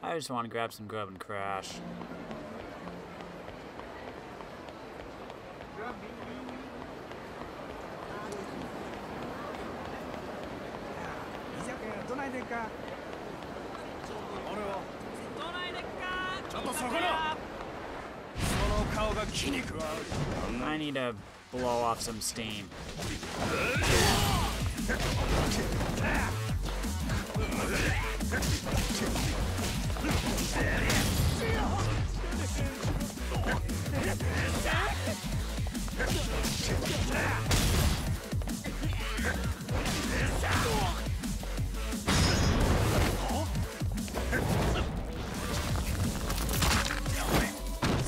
I just want to grab some grub and crash. I need to blow off some steam.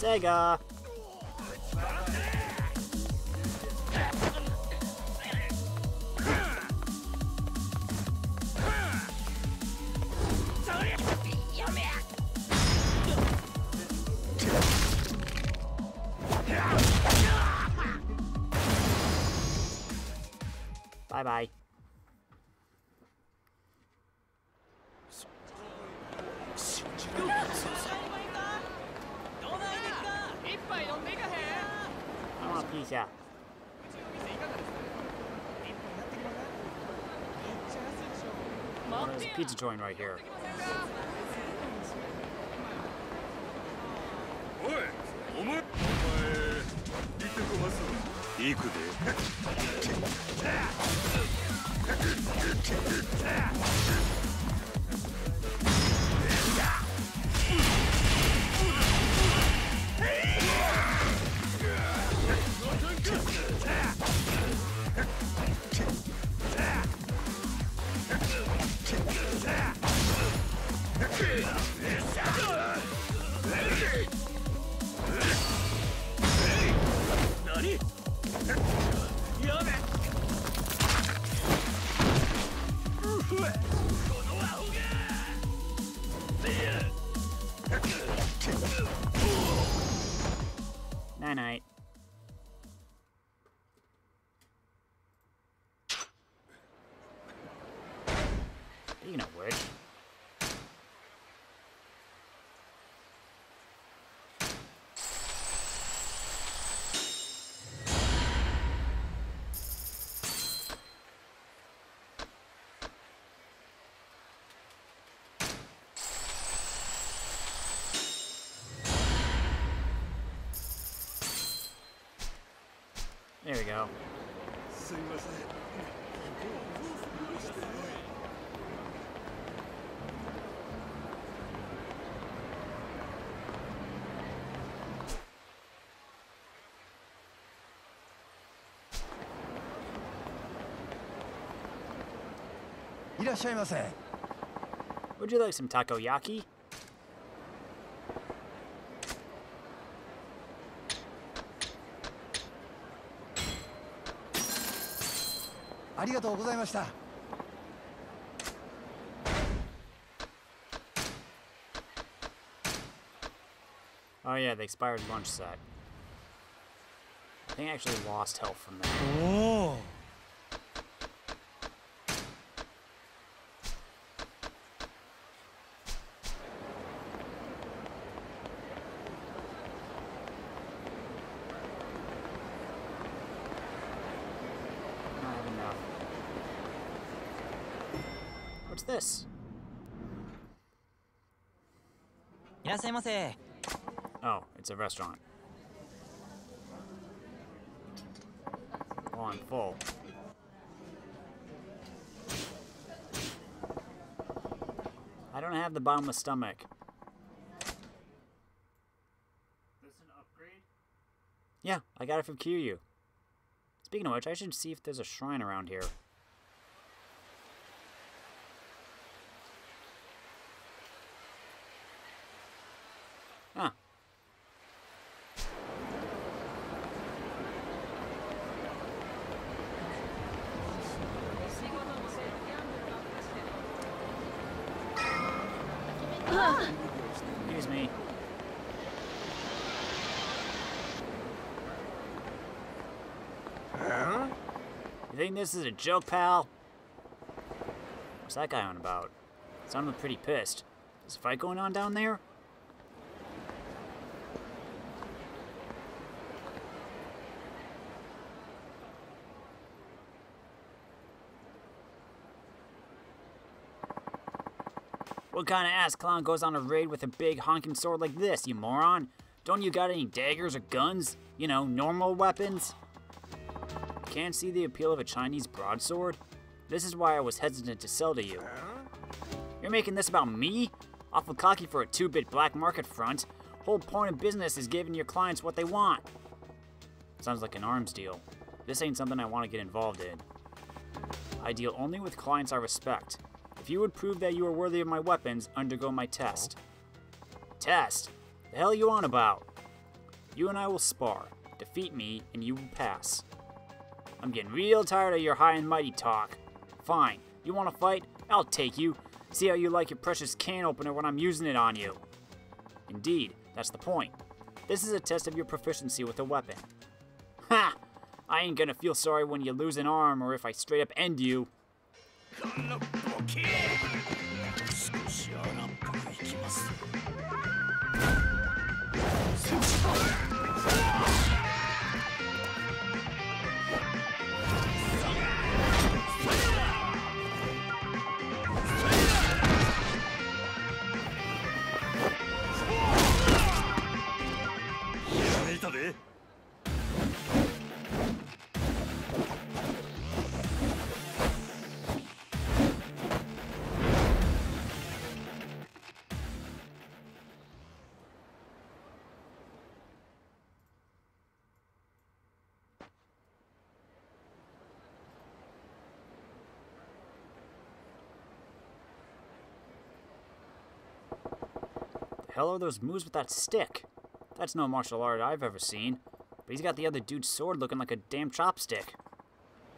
Sega! Bye-bye. I want pizza. Oh, there's a pizza joint right here. Night-night. Speaking of which... There we go. Would you like some takoyaki? Oh yeah, the expired lunch set. I think I actually lost health from that. Oh. I have enough. What's this? Oh, it's a restaurant. Oh, I'm full. I don't have the bottomless stomach. This an upgrade? Yeah, I got it from Kiryu. Speaking of which, I should see if there's a shrine around here. Huh. Excuse me. Huh? You think this is a joke, pal? What's that guy on about? Sounded pretty pissed. Is a fight going on down there? What kind of ass clown goes on a raid with a big honking sword like this, you moron? Don't you got any daggers or guns? You know, normal weapons? Can't see the appeal of a Chinese broadsword? This is why I was hesitant to sell to you. You're making this about me? Awful cocky for a 2-bit black market front. Whole point of business is giving your clients what they want. Sounds like an arms deal. This ain't something I want to get involved in. I deal only with clients I respect. If you would prove that you are worthy of my weapons, undergo my test. Test? The hell are you on about? You and I will spar. Defeat me, and you will pass. I'm getting real tired of your high and mighty talk. Fine. You want to fight? I'll take you. See how you like your precious can opener when I'm using it on you. Indeed, that's the point. This is a test of your proficiency with a weapon. Ha! I ain't gonna feel sorry when you lose an arm or if I straight up end you. The hell are those moves with that stick? That's no martial art I've ever seen. But he's got the other dude's sword looking like a damn chopstick.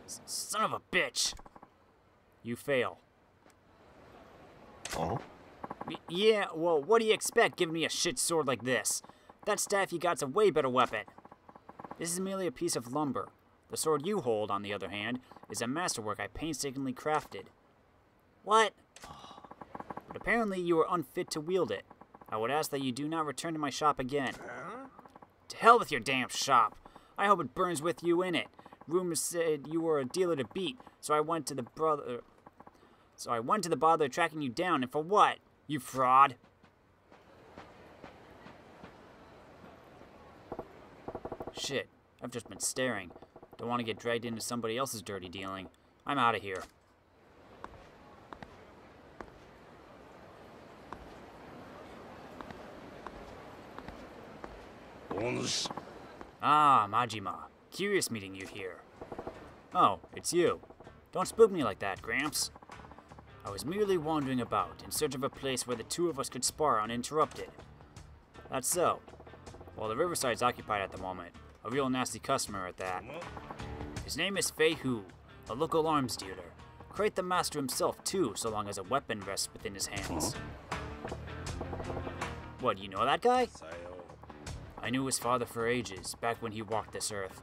Son of a bitch! You fail. Oh? Yeah, well, what do you expect giving me a shit sword like this? That staff you got's a way better weapon. This is merely a piece of lumber. The sword you hold, on the other hand, is a masterwork I painstakingly crafted. What? But apparently you are unfit to wield it. I would ask that you do not return to my shop again. To hell with your damn shop. I hope it burns with you in it. Rumors said you were a dealer to beat, so I went to the bother of tracking you down, and for what? You fraud. Shit, I've just been staring. Don't want to get dragged into somebody else's dirty dealing. I'm out of here. Ah, Majima. Curious meeting you here. Oh, it's you. Don't spook me like that, Gramps. I was merely wandering about in search of a place where the two of us could spar uninterrupted. That's so. Well, the riverside's occupied at the moment. A real nasty customer at that. His name is Fei Hu, a local arms dealer. Quite the master himself, too, so long as a weapon rests within his hands. What, you know that guy? I knew his father for ages, back when he walked this earth.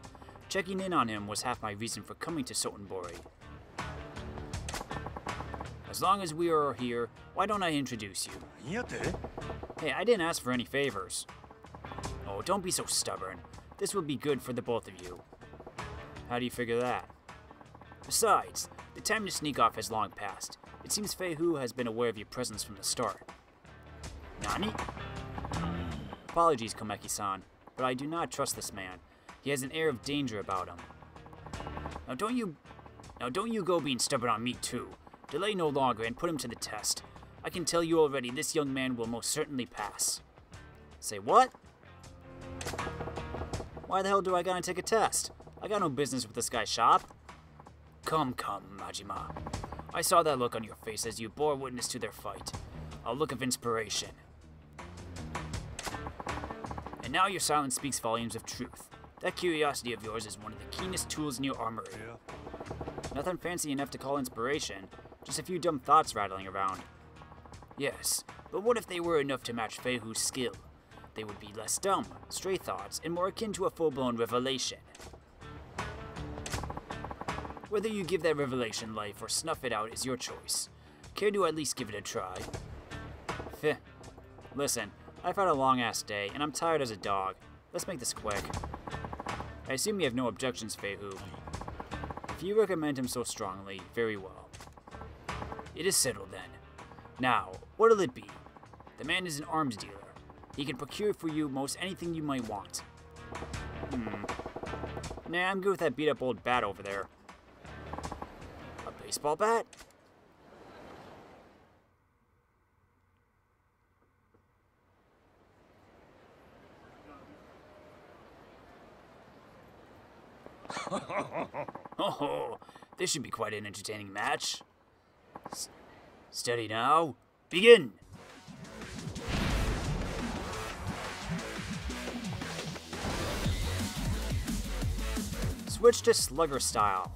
Checking in on him was half my reason for coming to Sotenbori. As long as we are here, why don't I introduce you? Hey, I didn't ask for any favors. Oh, don't be so stubborn. This will be good for the both of you. How do you figure that? Besides, the time to sneak off has long passed. It seems Fei Hu has been aware of your presence from the start. Nani? Apologies, Komeki-san, but I do not trust this man. He has an air of danger about him. Now don't you go being stubborn on me too. Delay no longer and put him to the test. I can tell you already this young man will most certainly pass. Say what? Why the hell do I gotta take a test? I got no business with this guy's shop. Come, Majima. I saw that look on your face as you bore witness to their fight. A look of inspiration. And now your silence speaks volumes of truth. That curiosity of yours is one of the keenest tools in your armory. Nothing fancy enough to call inspiration, just a few dumb thoughts rattling around. Yes, but what if they were enough to match Fei Hu's skill? They would be less dumb, stray thoughts, and more akin to a full-blown revelation. Whether you give that revelation life or snuff it out is your choice. Care to at least give it a try? Phew. Listen, I've had a long-ass day, and I'm tired as a dog. Let's make this quick. I assume you have no objections, Feihu. If you recommend him so strongly, very well. It is settled then. Now, what'll it be? The man is an arms dealer. He can procure for you most anything you might want. Nah, I'm good with that beat-up old bat over there. A baseball bat? Oh, this should be quite an entertaining match. Steady now. Begin! Switch to slugger style.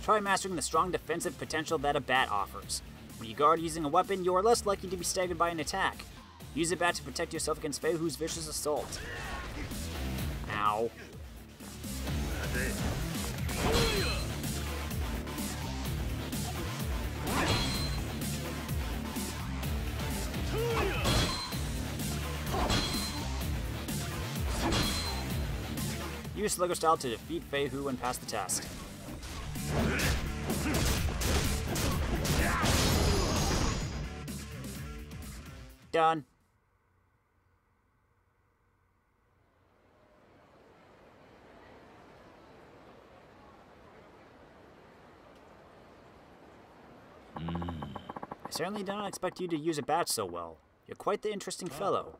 Try mastering the strong defensive potential that a bat offers. When you guard using a weapon, you are less likely to be staggered by an attack. Use a bat to protect yourself against Feihu's vicious assault. Ow. Use slugger style to defeat Feihu and pass the test. Done. I certainly did not expect you to use a bat so well. You're quite the interesting fellow.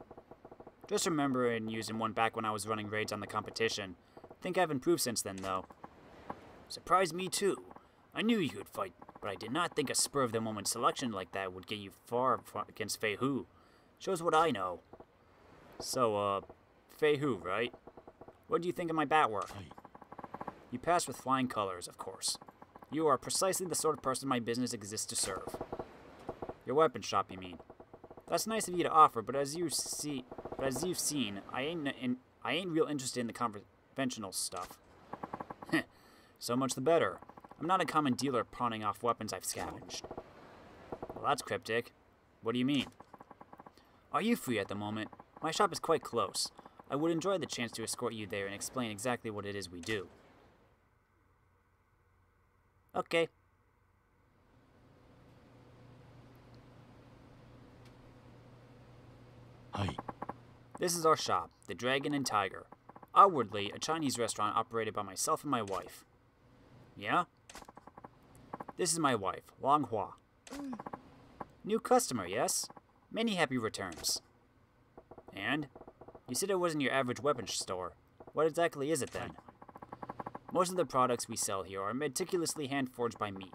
Just remembering using one back when I was running raids on the competition. Think I've improved since then, though. Surprised me, too. I knew you could fight, but I did not think a spur-of-the-moment selection like that would get you far against Feihu. Shows what I know. So, Feihu, right? What do you think of my bat work? You passed with flying colors, of course. You are precisely the sort of person my business exists to serve. Your weapon shop, you mean? That's nice of you to offer, but as you've seen, I ain't real interested in the conventional stuff. So much the better. I'm not a common dealer pawning off weapons I've scavenged. Well, that's cryptic. What do you mean? Are you free at the moment? My shop is quite close. I would enjoy the chance to escort you there and explain exactly what it is we do. Okay. Hi. This is our shop, the Dragon and Tiger. Outwardly, a Chinese restaurant operated by myself and my wife. Yeah? This is my wife, Long Hua. New customer, yes? Many happy returns. And? You said it wasn't your average weapons store. What exactly is it then? Most of the products we sell here are meticulously hand-forged by me.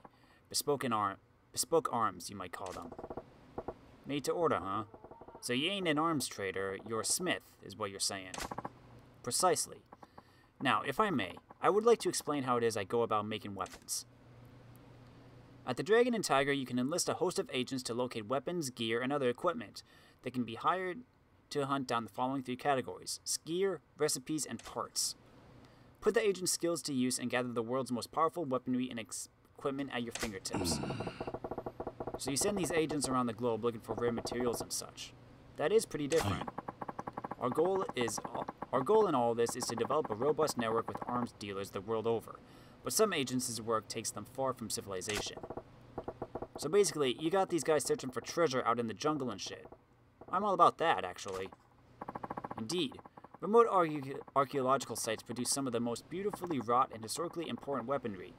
Bespoke arms, you might call them. Made to order, huh? So you ain't an arms trader, you're a smith, is what you're saying. Precisely. Now, if I may, I would like to explain how it is I go about making weapons. At the Dragon and Tiger, you can enlist a host of agents to locate weapons, gear, and other equipment that can be hired to hunt down the following three categories: gear, recipes, and parts. Put the agent's skills to use and gather the world's most powerful weaponry and equipment at your fingertips. So you send these agents around the globe looking for rare materials and such. That is pretty different. Our goal in all this is to develop a robust network with arms dealers the world over, but some agents' work takes them far from civilization. So basically, you got these guys searching for treasure out in the jungle and shit. I'm all about that, actually. Indeed, remote archaeological sites produce some of the most beautifully wrought and historically important weaponry.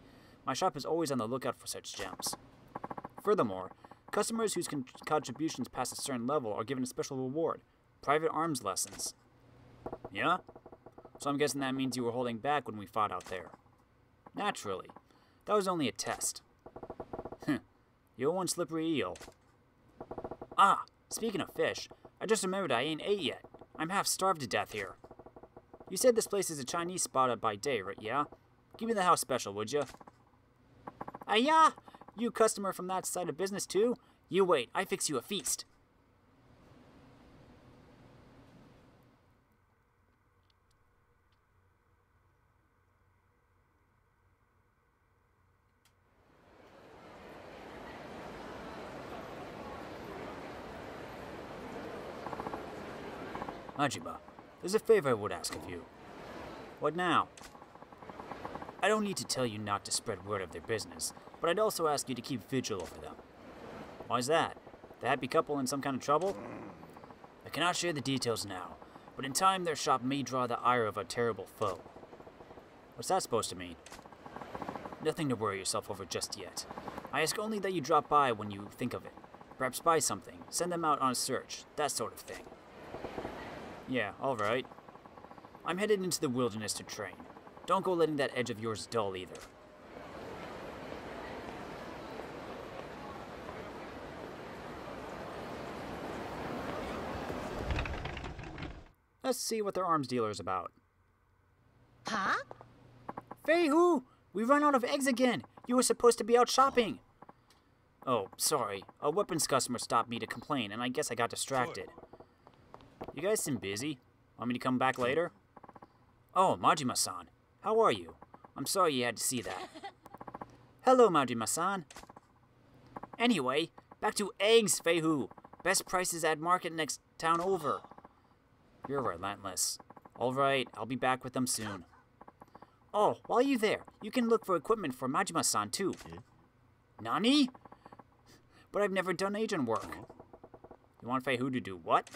My shop is always on the lookout for such gems. Furthermore, customers whose contributions pass a certain level are given a special reward: private arms lessons. Yeah? So I'm guessing that means you were holding back when we fought out there. Naturally. That was only a test. You're one slippery eel. Ah, speaking of fish, I just remembered I ain't ate yet. I'm half starved to death here. You said this place is a Chinese spot by day, right? Yeah? Give me the house special, would you? Ah-ya! You customer from that side of business too? You wait, I fix you a feast. Majima, there's a favor I would ask of you. What now? I don't need to tell you not to spread word of their business, but I'd also ask you to keep vigil over them. Why's that? The happy couple in some kind of trouble? I cannot share the details now, but in time their shop may draw the ire of a terrible foe. What's that supposed to mean? Nothing to worry yourself over just yet. I ask only that you drop by when you think of it. Perhaps buy something, send them out on a search, that sort of thing. Yeah, alright. I'm headed into the wilderness to train. Don't go letting that edge of yours dull either. Let's see what their arms dealer's about. Huh? Fei-Hu! We run out of eggs again! You were supposed to be out shopping! Oh, sorry. A weapons customer stopped me to complain, and I guess I got distracted. You guys seem busy. Want me to come back later? Oh, Majima-san. How are you? I'm sorry you had to see that. Hello, Majima-san. Anyway, back to eggs, Fei-Hu. Best prices at market next town over. You're relentless. Alright, I'll be back with them soon. Oh, while you're there, you can look for equipment for Majima-san too. Nani? But I've never done agent work. You want Fei-Hu to do what?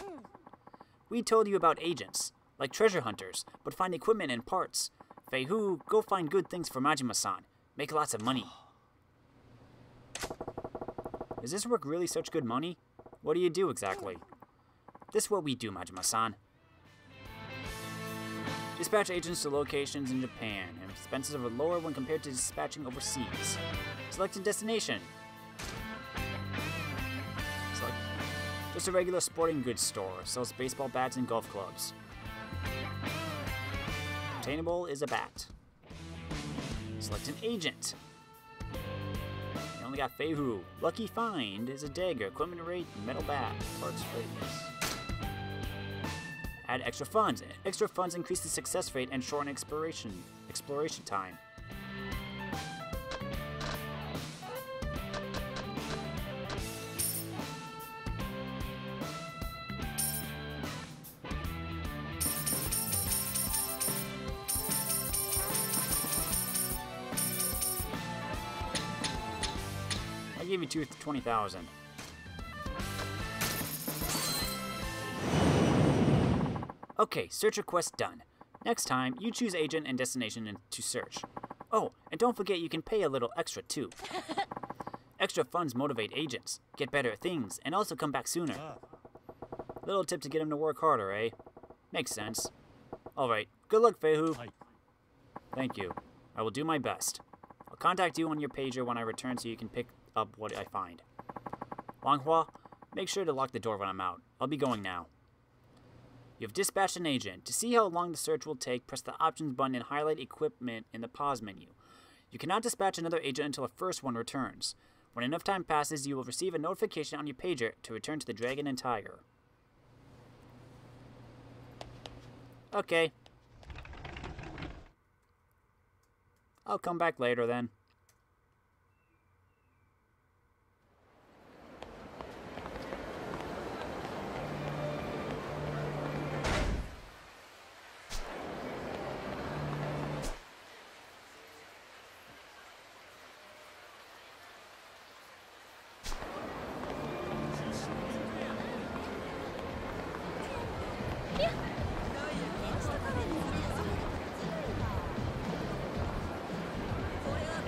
We told you about agents, like treasure hunters, but find equipment and parts. Fei-Hu, go find good things for Majima-san. Make lots of money. Is this work really such good money? What do you do exactly? This is what we do, Majima-san. Dispatch agents to locations in Japan, and expenses are lower when compared to dispatching overseas. Select a destination. Select just a regular sporting goods store. Sells baseball bats and golf clubs. Obtainable is a bat. Select an agent. You only got Fei-Hu. Lucky find is a dagger, equipment rate, metal bat, parts radius. Add extra funds. Extra funds increase the success rate and shorten exploration time. I gave you 20,000. Okay, search request done. Next time, you choose agent and destination to search. Oh, and don't forget you can pay a little extra too. Extra funds motivate agents, get better at things, and also come back sooner. Little tip to get them to work harder, eh? Makes sense. Alright, good luck, Fei-Hu. Thank you. I will do my best. I'll contact you on your pager when I return so you can pick up what I find. Wanghua, make sure to lock the door when I'm out. I'll be going now. You have dispatched an agent. To see how long the search will take, press the options button and highlight equipment in the pause menu. You cannot dispatch another agent until the first one returns. When enough time passes, you will receive a notification on your pager to return to the Dragon and Tiger. Okay. I'll come back later then.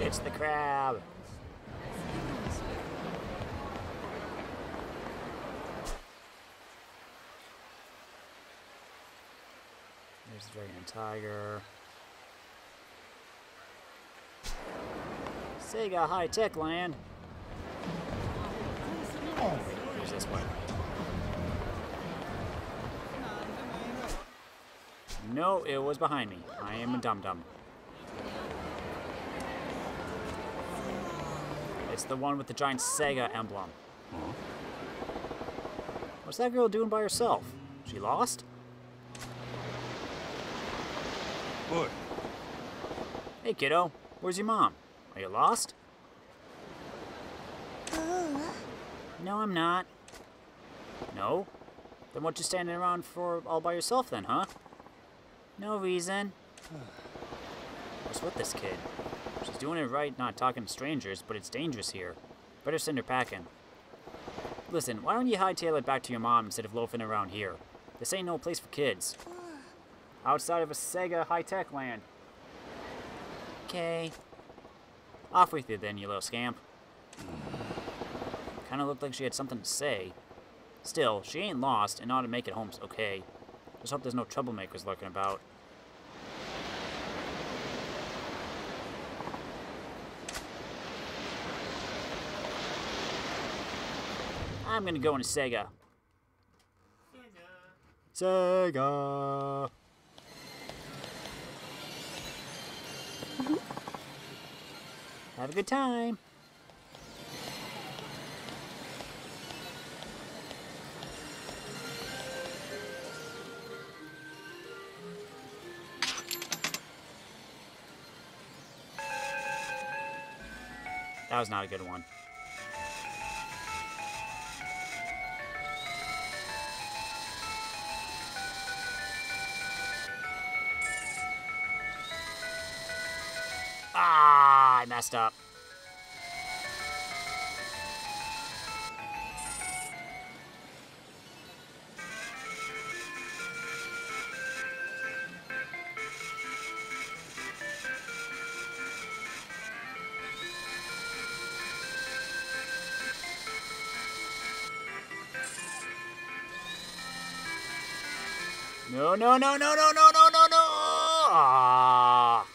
It's the crab. There's the Dragon and Tiger. Sega High-Tech Land. Here's this one. No, it was behind me. I am a dum-dum. It's the one with the giant Sega emblem. What's that girl doing by herself? She lost? What? Hey, kiddo. Where's your mom? Are you lost? No, I'm not. No? Then what you standing around for all by yourself then, huh? No reason. What's with this kid? She's doing it right not talking to strangers, but it's dangerous here. Better send her packing. Listen, why don't you hightail it back to your mom instead of loafing around here? This ain't no place for kids. Outside of a Sega high-tech land. Okay. Off with you then, you little scamp. Kinda looked like she had something to say. Still, she ain't lost and ought to make it home okay. Just hope there's no troublemakers lurking about. I'm gonna go into Sega. Sega. Have a good time. That was not a good one. Ah, I messed up. No, no, no, no, no, no, no, no, no! Ah.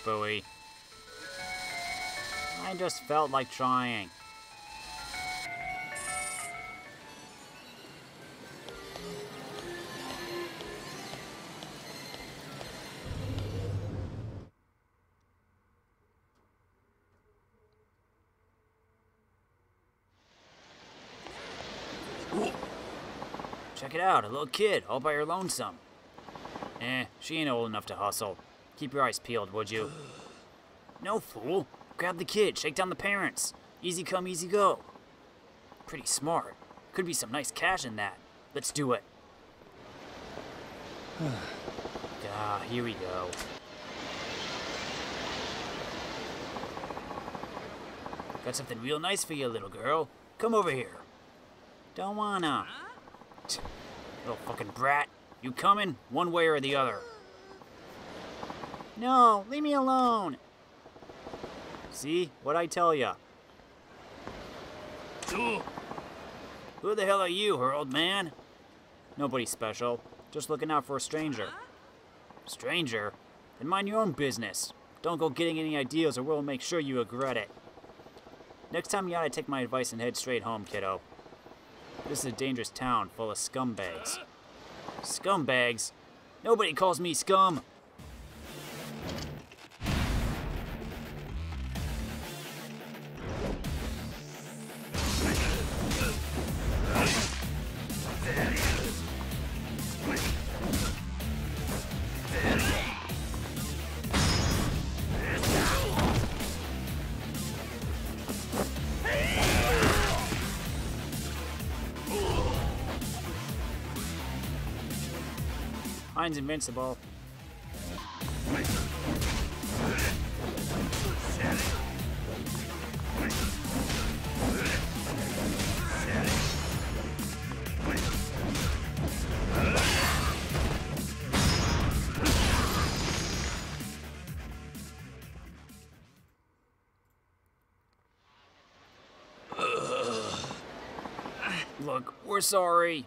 Bowie. I just felt like trying. Check it out, a little kid, all by her lonesome. She ain't old enough to hustle. Keep your eyes peeled, would you? No, fool. Grab the kid, shake down the parents. Easy come, easy go. Pretty smart. Could be some nice cash in that. Let's do it. Ah, here we go. Got something real nice for you, little girl. Come over here. Don't wanna. Little fucking brat. You coming? One way or the other. No, leave me alone. See? What'd I tell ya? Who the hell are you, her old man? Nobody special. Just looking out for a stranger. Stranger? Then mind your own business. Don't go getting any ideas or we'll make sure you regret it. Next time you ought to take my advice and head straight home, kiddo. This is a dangerous town full of scumbags. Scumbags? Nobody calls me scum! Mine's invincible. Look, we're sorry.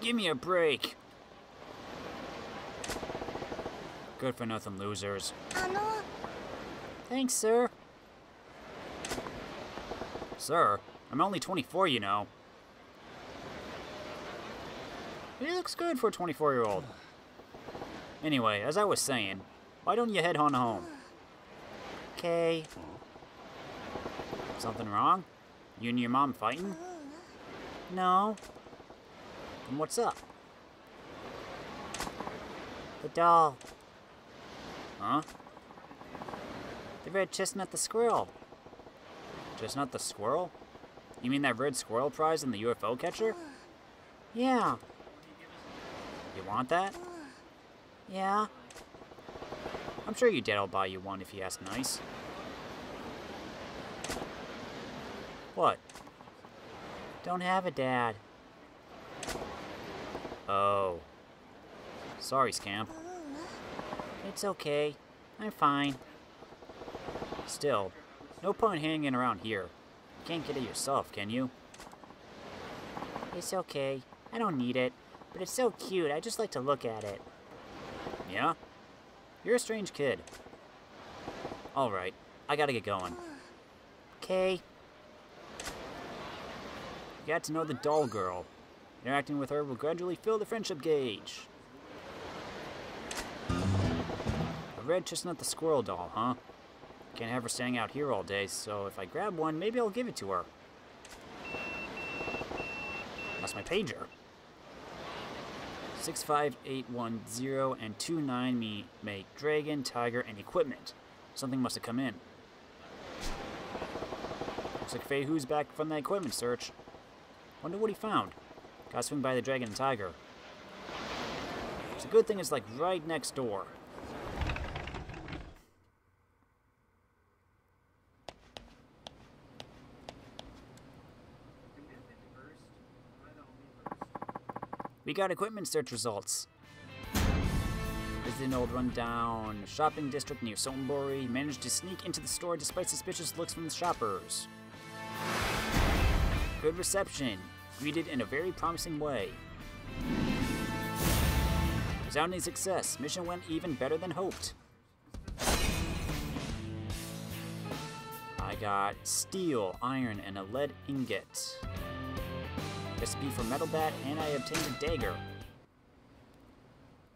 Give me a break. Good for nothing losers. Thanks, sir. Sir? I'm only 24, you know. He looks good for a 24-year-old. Anyway, as I was saying, why don't you head on home? Okay. Something wrong? You and your mom fighting? No. Then what's up? The doll. Huh? The red chestnut the squirrel. Chestnut the squirrel? You mean that red squirrel prize in the UFO catcher? Yeah. You want that? Yeah. I'm sure your dad'll buy you one if you ask nice. What? Don't have a dad. Oh. Sorry, Scamp. It's okay. I'm fine. Still, no point hanging around here. You can't get it yourself, can you? It's okay. I don't need it. But it's so cute. I just like to look at it. Yeah? You're a strange kid. Alright, I gotta get going. Okay. You got to know the doll girl. Interacting with her will gradually fill the friendship gauge. A red chestnut the squirrel doll, huh? Can't have her standing out here all day, so if I grab one, maybe I'll give it to her. That's my pager. 65810 and 29 me make dragon, tiger, and equipment. Something must have come in. Looks like Fei Hu's back from the equipment search. Wonder what he found. Gotta swing by the dragon and tiger. It's a good thing it's like right next door. We got equipment search results. Visited an old rundown shopping district near Sotenbori. Managed to sneak into the store despite suspicious looks from the shoppers. Good reception. Greeted in a very promising way. Resounding success. Mission went even better than hoped. I got steel, iron, and a lead ingot. Recipe for metal bat, and I obtained a dagger.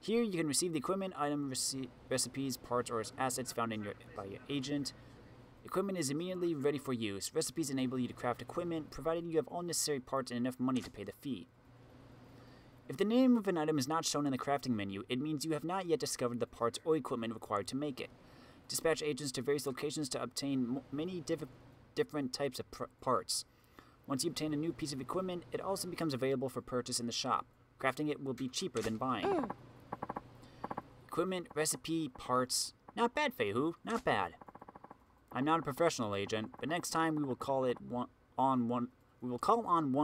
Here you can receive the equipment, item, recipes, parts, or assets found by your agent. Equipment is immediately ready for use. Recipes enable you to craft equipment, provided you have all necessary parts and enough money to pay the fee. If the name of an item is not shown in the crafting menu, it means you have not yet discovered the parts or equipment required to make it. Dispatch agents to various locations to obtain many different types of parts. Once you obtain a new piece of equipment, it also becomes available for purchase in the shop. Crafting it will be cheaper than buying. Equipment, recipe, parts. Not bad, Fei Hu. Not bad. I'm not a professional agent, but next time we will call on one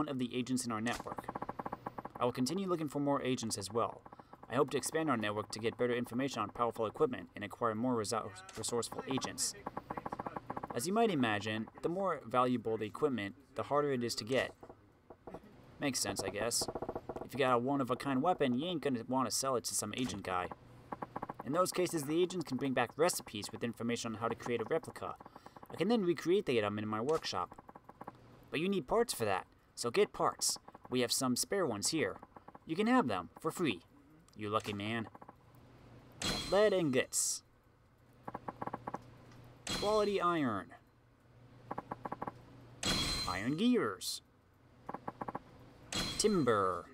of the agents in our network. I will continue looking for more agents as well. I hope to expand our network to get better information on powerful equipment and acquire more resourceful agents. As you might imagine, the more valuable the equipment, the harder it is to get. Makes sense, I guess. If you got a one-of-a-kind weapon, you ain't gonna want to sell it to some agent guy. In those cases, the agents can bring back recipes with information on how to create a replica. I can then recreate the item in my workshop. But you need parts for that, so get parts. We have some spare ones here. You can have them, for free. You lucky man. Lead ingots. Quality iron. Iron gears. Timber.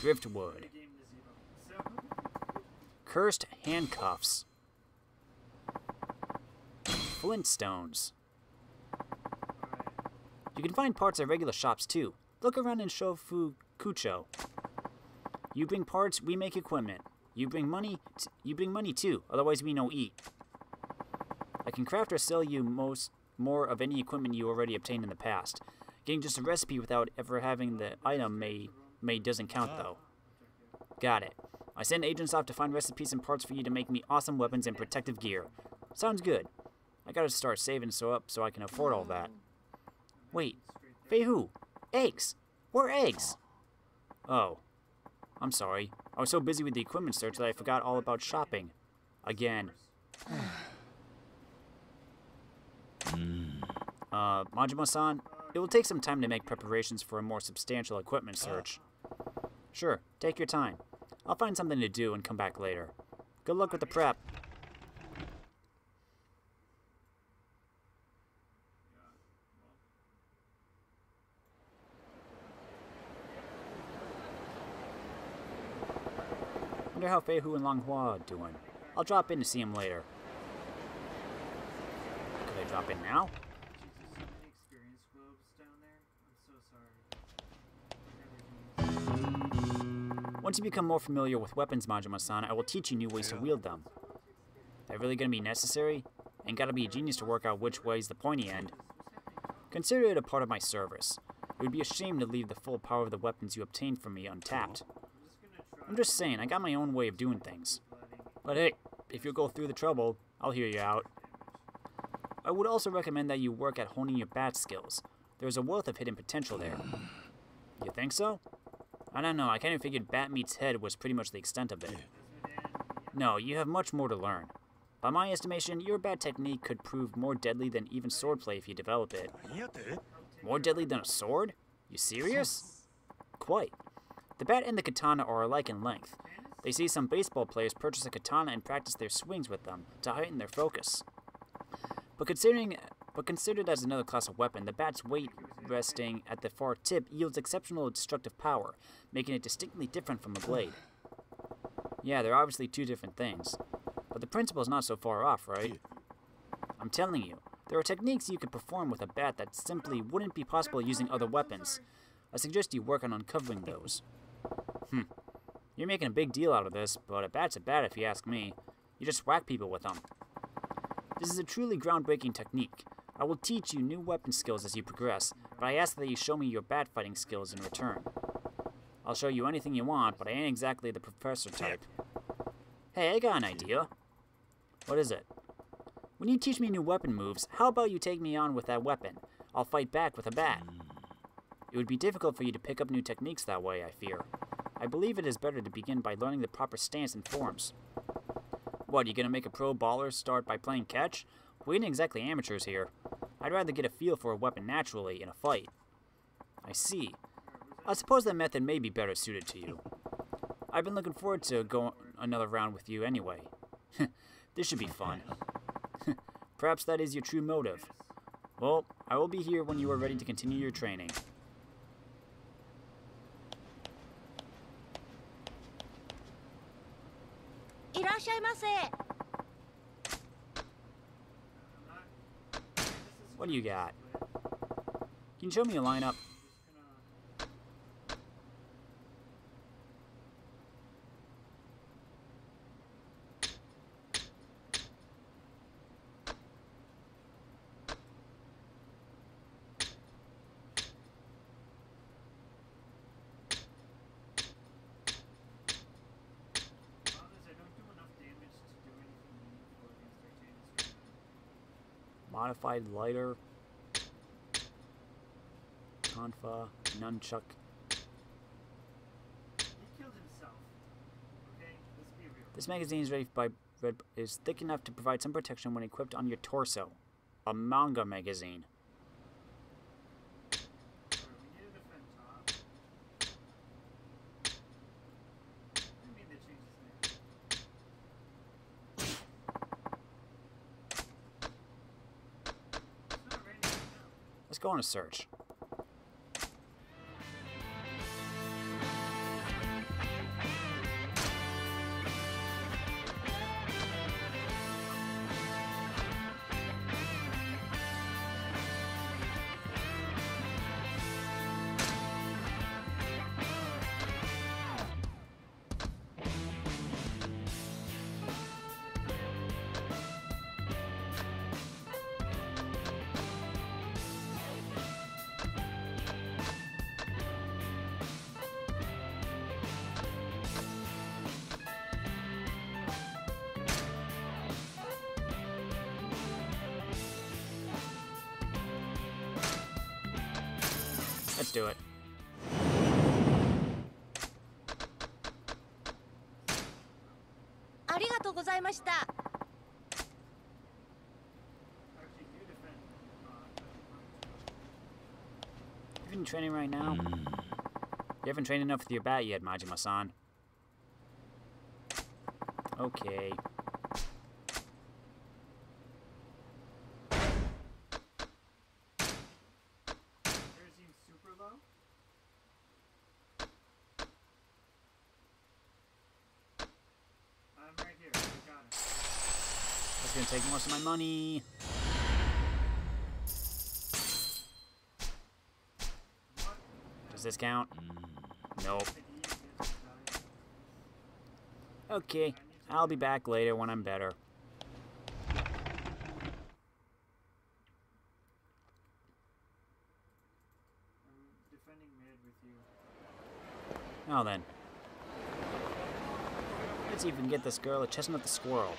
Driftwood. Cursed handcuffs. Flintstones. You can find parts at regular shops too. Look around in Shofu Kucho. You bring parts, we make equipment. You bring money too, otherwise we no eat. I can craft or sell you more of any equipment you already obtained in the past. Getting just a recipe without ever having the item may doesn't count though. Got it. I send agents off to find recipes and parts for you to make me awesome weapons and protective gear. Sounds good. I gotta start saving so I can afford all that. Wait, Fei Hu, eggs! Where are eggs? Oh, I'm sorry. I was so busy with the equipment search that I forgot all about shopping. Again. Majima-san, it will take some time to make preparations for a more substantial equipment search. Sure, take your time. I'll find something to do and come back later. Good luck with the prep. Wonder how Fei Hu and Long Hua are doing. I'll drop in to see him later. Could I drop in now? Once you become more familiar with weapons, Majima-san, I will teach you new ways to wield them. That really gonna be necessary? Ain't gotta be a genius to work out which way's the pointy end. Consider it a part of my service. It would be a shame to leave the full power of the weapons you obtained from me untapped. I'm just saying, I got my own way of doing things. But hey, if you'll go through the trouble, I'll hear you out. I would also recommend that you work at honing your bat skills. There's a wealth of hidden potential there. You think so? I don't know, I kind of figured bat meets head was pretty much the extent of it. No, you have much more to learn. By my estimation, your bat technique could prove more deadly than even swordplay if you develop it. More deadly than a sword? You serious? Quite. The bat and the katana are alike in length. They see some baseball players purchase a katana and practice their swings with them to heighten their focus. But considered as another class of weapon, the bat's weight resting at the far tip yields exceptional destructive power, making it distinctly different from a blade. Yeah, they're obviously two different things. But the principle's not so far off, right? I'm telling you, there are techniques you could perform with a bat that simply wouldn't be possible using other weapons. I suggest you work on uncovering those. You're making a big deal out of this, but a bat's a bat if you ask me. You just whack people with them. This is a truly groundbreaking technique. I will teach you new weapon skills as you progress, but I ask that you show me your bat fighting skills in return. I'll show you anything you want, but I ain't exactly the professor type. Hey, I got an idea. What is it? When you teach me new weapon moves, how about you take me on with that weapon? I'll fight back with a bat. It would be difficult for you to pick up new techniques that way, I fear. I believe it is better to begin by learning the proper stance and forms. What, you gonna make a pro baller start by playing catch? We ain't exactly amateurs here. I'd rather get a feel for a weapon naturally in a fight. I see. I suppose that method may be better suited to you. I've been looking forward to going another round with you anyway. This should be fun. Perhaps that is your true motive. Well, I will be here when you are ready to continue your training. What do you got? Can you show me a lineup? Modified lighter, Confa, nunchuck. He killed himself. Okay, let's be real. This magazine is thick enough to provide some protection when equipped on your torso. A manga magazine. We need to defend top. What do you mean they changed his name? It's not raining right now. Let's go on a search. Let's do it. You been training right now? You haven't trained enough with your bat yet, Majima-san. Okay. Kerosene super low? It's gonna take most of my money. Does this count? Nope. Okay, I'll be back later when I'm better. Defending mid with you. Now then. Let's even get this girl a chestnut the squirrel.